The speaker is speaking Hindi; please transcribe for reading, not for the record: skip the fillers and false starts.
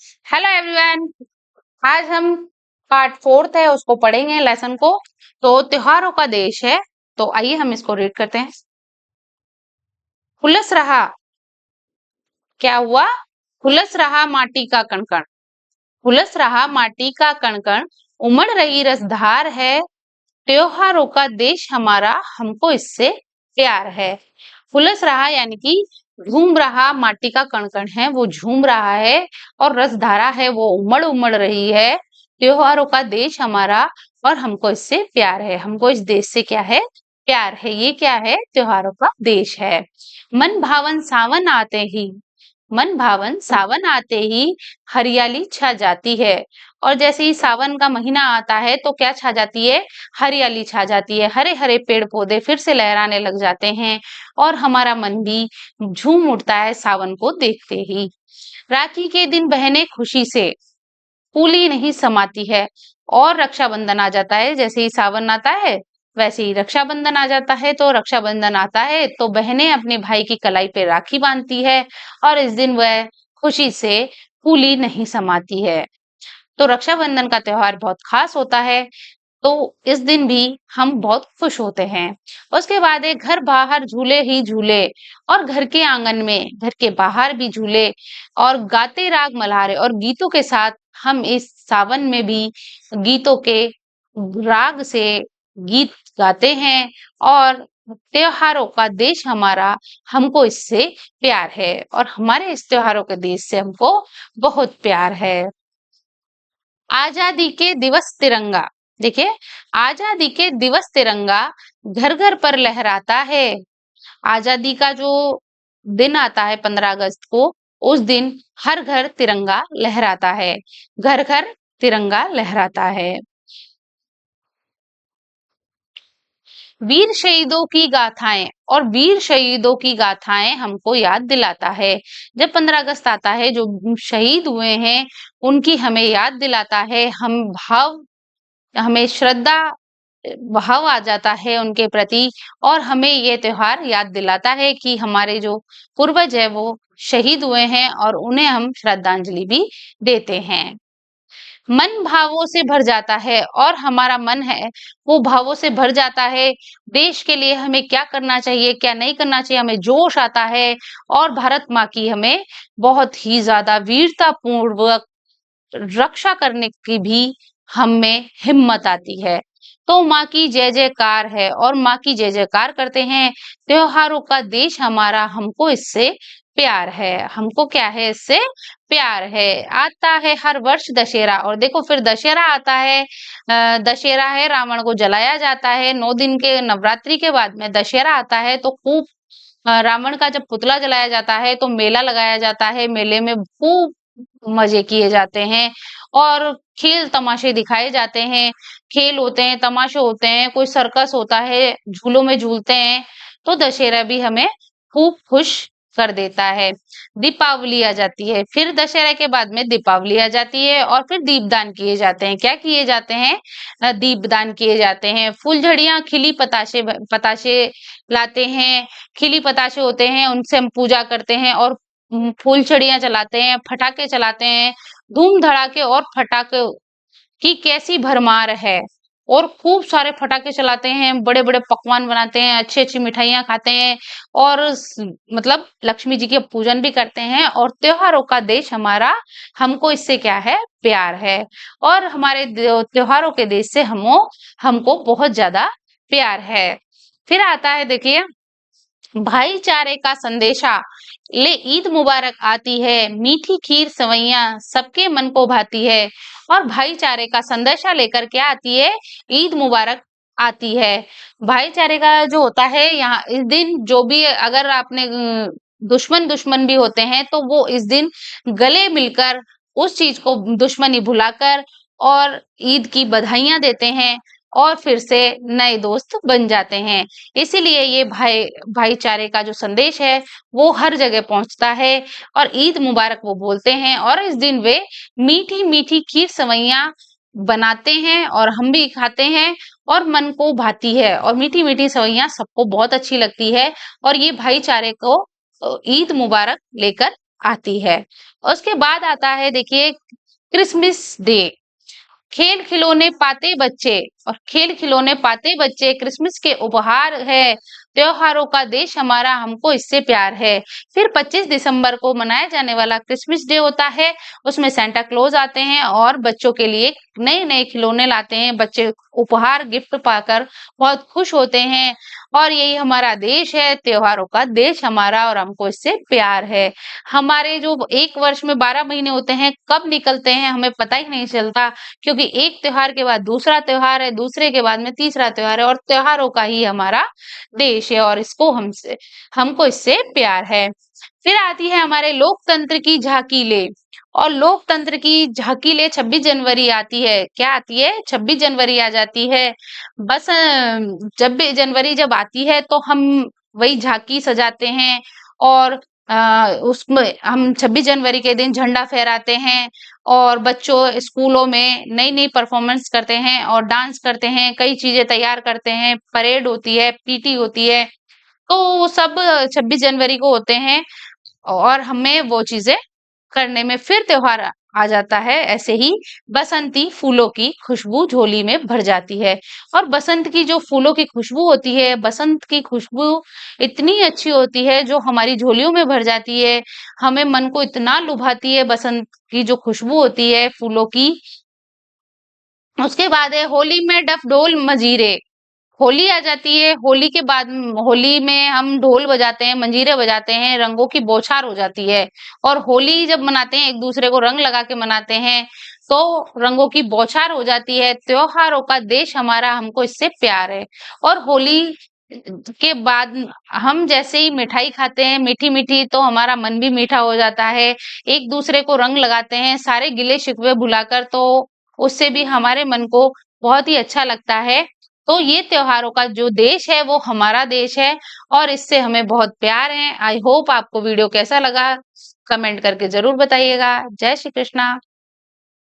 Hello everyone. आज हम पार्ट फोर्थ है उसको पढ़ेंगे लेसन को। तो त्योहारों का देश है। तो आइए हम इसको रीड करते हैं। खुलस रहा, क्या हुआ? खुलस रहा माटी का कणकण। खुलस रहा माटी का कणकण, उमड़ रही रसधार है। त्योहारों का देश हमारा, हमको इससे प्यार है। खुलस रहा यानी कि झूम रहा, माटी का कणकण है वो झूम रहा है, और रसधारा है वो उमड़ उमड़ रही है। त्योहारों का देश हमारा, और हमको इससे प्यार है। हमको इस देश से क्या है? प्यार है। ये क्या है? त्योहारों का देश है। मन भावन सावन आते ही, मन भावन सावन आते ही हरियाली छा जाती है। और जैसे ही सावन का महीना आता है तो क्या छा जाती है? हरियाली छा जाती है। हरे हरे पेड़ पौधे फिर से लहराने लग जाते हैं, और हमारा मन भी झूम उठता है सावन को देखते ही। राखी के दिन बहनें खुशी से फूली नहीं समाती है। और रक्षाबंधन आ जाता है। जैसे ही सावन आता है वैसे ही रक्षाबंधन आ जाता है। तो रक्षाबंधन आता है तो बहनें अपने भाई की कलाई पे राखी बांधती है, और इस दिन वह खुशी से फूली नहीं समाती है। तो रक्षाबंधन का त्योहार बहुत खास होता है। तो इस दिन भी हम बहुत खुश होते हैं। उसके बाद एक घर बाहर झूले ही झूले, और घर के आंगन में, घर के बाहर भी झूले, और गाते राग मल्हारे, और गीतों के साथ हम इस सावन में भी गीतों के राग से गीत गाते हैं। और त्योहारों का देश हमारा, हमको इससे प्यार है, और हमारे इस त्योहारों के देश से हमको बहुत प्यार है। आजादी के दिवस तिरंगा, देखिए, आजादी के दिवस तिरंगा घर घर पर लहराता है। आजादी का जो दिन आता है 15 अगस्त को, उस दिन हर घर तिरंगा लहराता है। घर घर तिरंगा लहराता है। वीर शहीदों की गाथाएं, और वीर शहीदों की गाथाएं हमको याद दिलाता है। जब 15 अगस्त आता है, जो शहीद हुए हैं उनकी हमें याद दिलाता है। हमें श्रद्धा भाव आ जाता है उनके प्रति, और हमें ये त्योहार याद दिलाता है कि हमारे जो पूर्वज है वो शहीद हुए हैं, और उन्हें हम श्रद्धांजलि भी देते हैं। मन भावों से भर जाता है, और हमारा मन है वो भावों से भर जाता है। देश के लिए हमें क्या करना चाहिए, क्या नहीं करना चाहिए, हमें जोश आता है। और भारत माँ की हमें बहुत ही ज्यादा वीरता पूर्वक रक्षा करने की भी हम में हिम्मत आती है। तो माँ की जय जयकार है, और माँ की जय जयकार करते हैं। त्योहारों का देश हमारा, हमको इससे प्यार है। हमको क्या है? इससे प्यार है। आता है हर वर्ष दशहरा, और देखो फिर दशहरा आता है। दशहरा है, रावण को जलाया जाता है। 9 दिन के नवरात्रि के बाद में दशहरा आता है, तो खूब रावण का जब पुतला जलाया जाता है तो मेला लगाया जाता है। मेले में खूब मजे किए जाते हैं, और खेल तमाशे दिखाए जाते हैं। खेल होते हैं, तमाशे होते हैं, कोई सर्कस होता है, झूलों में झूलते हैं। तो दशहरा भी हमें खूब खुश कर देता है। दीपावली आ जाती है, फिर दशहरा के बाद में दीपावली आ जाती है, और फिर दीपदान किए जाते हैं। क्या किए जाते हैं? दीपदान किए जाते हैं। फुलझड़ियां खिली, पताशे पताशे लाते हैं। खिली पताशे होते हैं, उनसे हम पूजा करते हैं, और फुलझड़ियां चलाते हैं, पटाखे चलाते हैं। धूम धड़ाके और पटाखे की कैसी भरमार है। और खूब सारे पटाखे चलाते हैं, बड़े बड़े पकवान बनाते हैं, अच्छी अच्छी मिठाइयां खाते हैं, और मतलब लक्ष्मी जी के पूजन भी करते हैं। और त्योहारों का देश हमारा, हमको इससे क्या है? प्यार है। और हमारे त्योहारों के देश से हमको बहुत ज्यादा प्यार है। फिर आता है, देखिए, भाईचारे का संदेशा ले ईद मुबारक आती है। मीठी खीर सवैया सबके मन को भाती है। और भाईचारे का संदेशा लेकर क्या आती है? ईद मुबारक आती है। भाईचारे का जो होता है, यहाँ इस दिन जो भी, अगर आपने दुश्मन दुश्मन भी होते हैं तो वो इस दिन गले मिलकर उस चीज को, दुश्मनी भुलाकर, और ईद की बधाइयां देते हैं, और फिर से नए दोस्त बन जाते हैं। इसीलिए ये भाईचारे का जो संदेश है वो हर जगह पहुंचता है, और ईद मुबारक वो बोलते हैं। और इस दिन वे मीठी मीठी खीर सवैया बनाते हैं, और हम भी खाते हैं, और मन को भाती है। और मीठी मीठी सवैया सबको बहुत अच्छी लगती है, और ये भाईचारे को ईद मुबारक लेकर आती है। उसके बाद आता है देखिए क्रिसमस डे। खेल खिलौने पाते बच्चे और खेल खिलौने पाते बच्चे क्रिसमस के उपहार है। त्योहारों का देश हमारा, हमको इससे प्यार है। फिर 25 दिसंबर को मनाया जाने वाला क्रिसमस डे होता है। उसमें सेंटा क्लॉज आते हैं और बच्चों के लिए नए नए खिलौने लाते हैं। बच्चे उपहार गिफ्ट पाकर बहुत खुश होते हैं। और यही हमारा देश है, त्योहारों का देश हमारा, और हमको इससे प्यार है। हमारे जो एक वर्ष में 12 महीने होते हैं, कब निकलते हैं हमें पता ही नहीं चलता, क्योंकि एक त्योहार के बाद दूसरा त्योहार है, दूसरे के बाद में तीसरा त्योहार है, और त्योहारों का ही हमारा देश है, और इसको हमको इससे प्यार है। फिर आती है हमारे लोकतंत्र की झांकीले। और लोकतंत्र की झांकीले 26 जनवरी आती है। क्या आती है? 26 जनवरी आ जाती है। बस जब भी जनवरी जब आती है तो हम वही झांकी सजाते हैं, और उसमें हम 26 जनवरी के दिन झंडा फहराते हैं, और बच्चों स्कूलों में नई नई परफॉर्मेंस करते हैं और डांस करते हैं, कई चीजें तैयार करते हैं, परेड होती है, पीटी होती है। तो वो सब 26 जनवरी को होते हैं, और हमें वो चीजें करने में फिर त्योहार आ जाता है। ऐसे ही बसंती फूलों की खुशबू झोली में भर जाती है। और बसंत की जो फूलों की खुशबू होती है, बसंत की खुशबू इतनी अच्छी होती है जो हमारी झोलियों में भर जाती है। हमें मन को इतना लुभाती है बसंत की जो खुशबू होती है फूलों की। उसके बाद है होली में डफ ढोल मजीरे। होली आ जाती है, होली के बाद होली में हम ढोल बजाते हैं, मंजीरे बजाते हैं, रंगों की बौछार हो जाती है। और होली जब मनाते हैं, एक दूसरे को रंग लगा के मनाते हैं, तो रंगों की बौछार हो जाती है। त्योहारों का देश हमारा, हमको इससे प्यार है। और होली के बाद हम जैसे ही मिठाई खाते हैं मीठी मीठी, तो हमारा मन भी मीठा हो जाता है। एक दूसरे को रंग लगाते हैं सारे गिले शिकवे भुलाकर, तो उससे भी हमारे मन को बहुत ही अच्छा लगता है। तो ये त्योहारों का जो देश है वो हमारा देश है, और इससे हमें बहुत प्यार है। आई होप आपको वीडियो कैसा लगा, कमेंट करके जरूर बताइएगा। जय श्री कृष्णा।